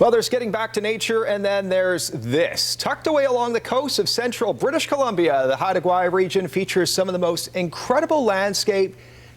Well, there's getting back to nature, and then there's this. Tucked away along the coast of central British Columbia, the Haidi Gwaii region features some of the most incredible landscape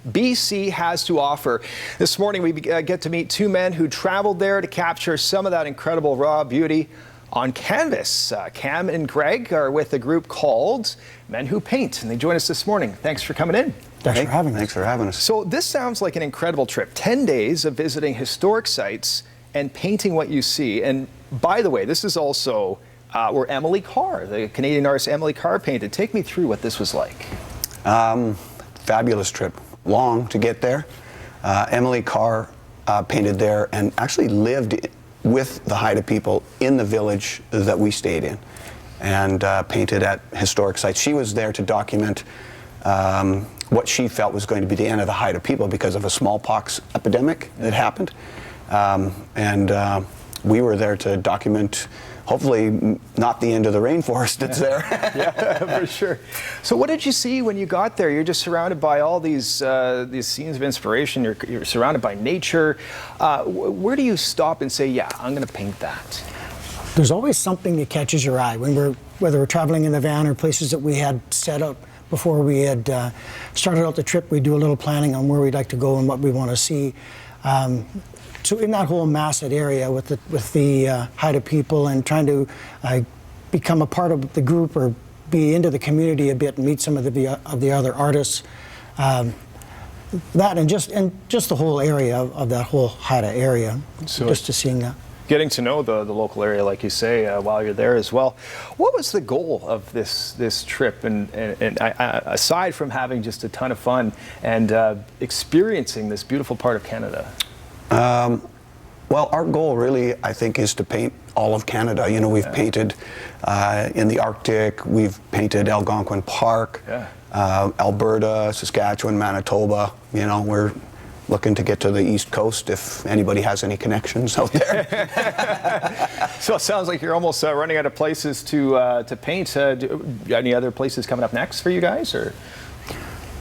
BC has to offer. This morning, we get to meet two men who traveled there to capture some of that incredible raw beauty on canvas. Cam and Greg are with a group called Men Who Paint, and they join us this morning. Thanks for coming in. Thanks for having us. Thanks for having us. So this sounds like an incredible trip. 10 days of visiting historic sites and painting what you see. And by the way, this is also where Emily Carr, the Canadian artist Emily Carr, painted. Take me through what this was like. Fabulous trip. Long to get there. Emily Carr painted there and actually lived with the Haida people in the village that we stayed in, and painted at historic sites. She was there to document what she felt was going to be the end of the Haida people because of a smallpox epidemic that happened. We were there to document, hopefully not the end of the rainforest that's there. Yeah, for sure. So what did you see when you got there? You're just surrounded by all these scenes of inspiration. You're surrounded by nature. Where do you stop and say, yeah, I'm going to paint that? There's always something that catches your eye when whether we're traveling in the van or places that we had set up before we had started out the trip. We do a little planning on where we'd like to go and what we want to see. So in that whole massive area with the Haida people and trying to become a part of the group or be into the community a bit and meet some of the other artists, that and just the whole area of that whole Haida area, so just to seeing that. Getting to know the local area, like you say, while you're there as well. What was the goal of this trip? And aside from having just a ton of fun and experiencing this beautiful part of Canada? Well, our goal really, I think, is to paint all of Canada. You know, we've painted in the Arctic, we've painted Algonquin Park, Alberta, Saskatchewan, Manitoba. You know, we're looking to get to the East Coast if anybody has any connections out there. So it sounds like you're almost running out of places to paint. Any other places coming up next for you guys, or?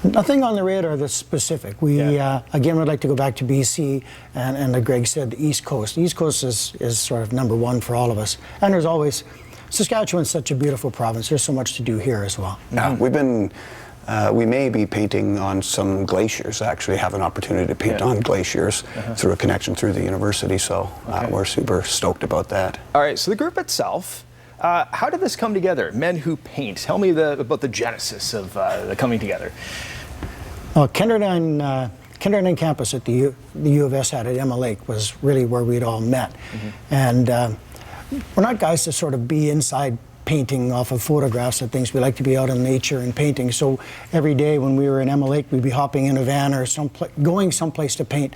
Nothing on the radar that's specific. We again would like to go back to BC, and like Greg said, the East Coast. The East Coast is sort of number one for all of us. And there's always, Saskatchewan's such a beautiful province. There's so much to do here as well. Yeah, we've been, we may be painting on some glaciers, actually have an opportunity to paint on glaciers through a connection through the university, so we're super stoked about that. All right, so the group itself, how did this come together? Men Who Paint. Tell me about the genesis of the coming together. Well, Kenderine campus at the U of S had at Emma Lake was really where we'd all met. And we're not guys to sort of be inside painting off of photographs and things. We like to be out in nature and painting. So every day when we were in Emma Lake, we'd be hopping in a van or going someplace to paint.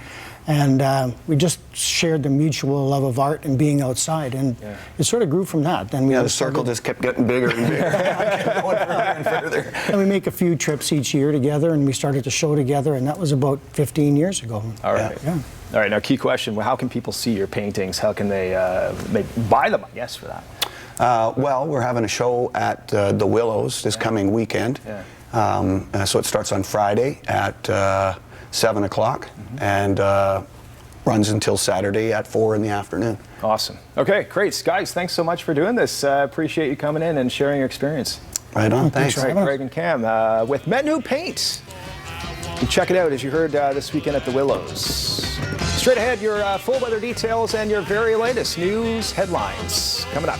And we just shared the mutual love of art and being outside. And it sort of grew from that. Then the circle just kept getting bigger and bigger. Kept going further and further. And we make a few trips each year together, and we started to show together, and that was about 15 years ago. All right. Yeah. All right, now key question, well, how can people see your paintings? How can they buy them, I guess, for that? Well, we're having a show at the Willows this coming weekend. So it starts on Friday at 7 o'clock and runs until Saturday at 4 in the afternoon. Awesome. Okay, great. Guys, thanks so much for doing this. Appreciate you coming in and sharing your experience. Right on, thanks. All right, Greg and Cam with Men Who Paint. And check it out, as you heard, this weekend at the Willows. Straight ahead, your full weather details and your very latest news headlines coming up.